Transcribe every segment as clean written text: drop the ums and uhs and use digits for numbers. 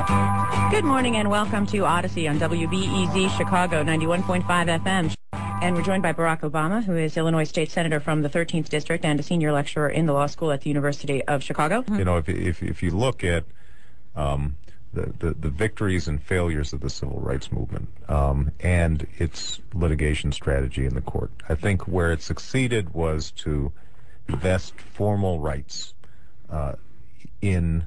Good morning and welcome to Odyssey on WBEZ Chicago 91.5 FM. And we're joined by Barack Obama, who is Illinois State Senator from the 13th District and a senior lecturer in the law school at the University of Chicago. You know, if you look at the victories and failures of the civil rights movement and its litigation strategy in the court, I think where it succeeded was to vest formal rights in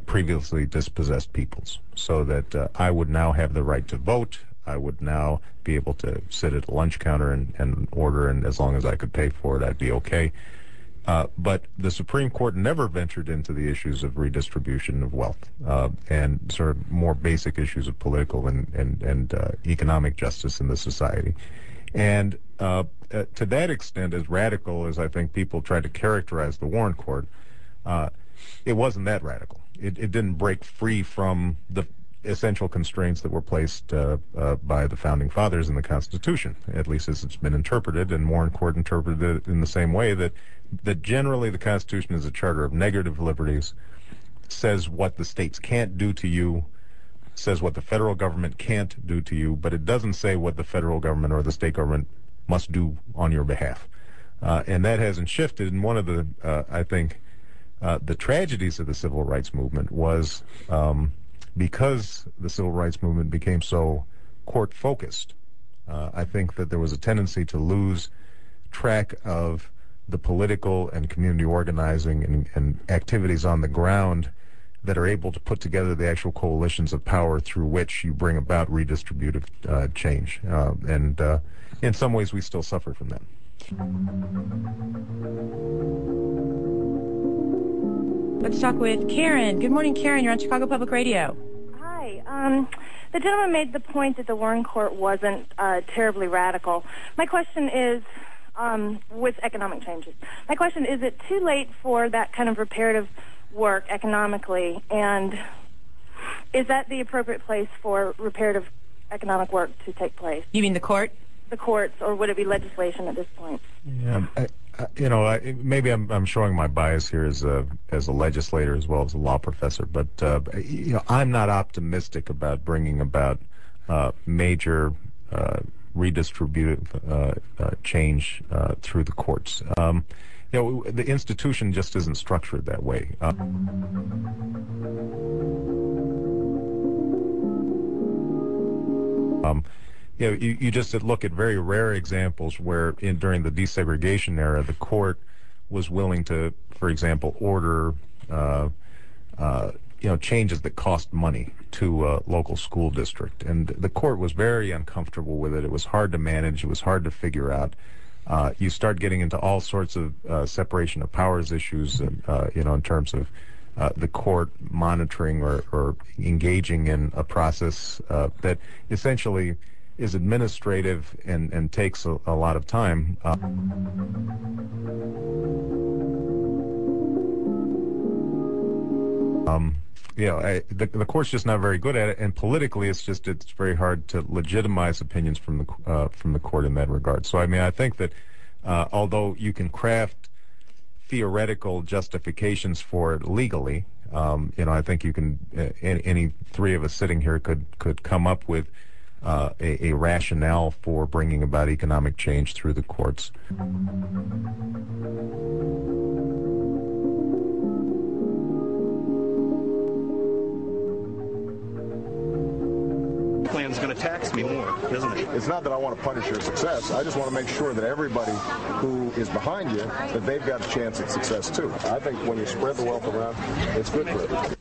previously dispossessed peoples, so that I would now have the right to vote. I would now be able to sit at a lunch counter and order, and as long as I could pay for it, I'd be okay. But the Supreme Court never ventured into the issues of redistribution of wealth and sort of more basic issues of political and economic justice in the society. And to that extent, as radical as I think people tried to characterize the Warren Court, it wasn't that radical. It didn't break free from the essential constraints that were placed by the Founding Fathers in the Constitution, at least as it's been interpreted, and Warren Court interpreted it in the same way, that generally the Constitution is a charter of negative liberties, says what the states can't do to you, says what the federal government can't do to you, but it doesn't say what the federal government or the state government must do on your behalf. And that hasn't shifted, and one of the, I think, the tragedies of the civil rights movement was because the civil rights movement became so court-focused, I think that there was a tendency to lose track of the political and community organizing and activities on the ground that are able to put together the actual coalitions of power through which you bring about redistributive change. And in some ways, we still suffer from that. Let's talk with Karen. Good morning, Karen. You're on Chicago Public Radio. Hi. The gentleman made the point that the Warren Court wasn't terribly radical. My question is, with economic changes, my question is it too late for that kind of reparative work economically, and is that the appropriate place for reparative economic work to take place? You mean the court? The courts, or would it be legislation at this point? Yeah, you know, maybe I'm showing my bias here as a legislator as well as a law professor, but you know, I'm not optimistic about bringing about major redistributive change through the courts. You know, the institution just isn't structured that way. You know, you just look at very rare examples where during the desegregation era, the court was willing to, for example, order you know, changes that cost money to a local school district. And the court was very uncomfortable with it. It was hard to manage. It was hard to figure out. You start getting into all sorts of separation of powers issues, you know, in terms of the court monitoring or engaging in a process that essentially is administrative and takes a lot of time. You know, the court's just not very good at it, and politically, it's very hard to legitimize opinions from the court in that regard. So, I mean, I think that although you can craft theoretical justifications for it legally, you know, I think you can. Any three of us sitting here could come up with a rationale for bringing about economic change through the courts. Plan's going to tax me more, isn't it? It's not that I want to punish your success. I just want to make sure that everybody who is behind you, that they've got a chance at success too. I think when you spread the wealth around, it's good for everybody.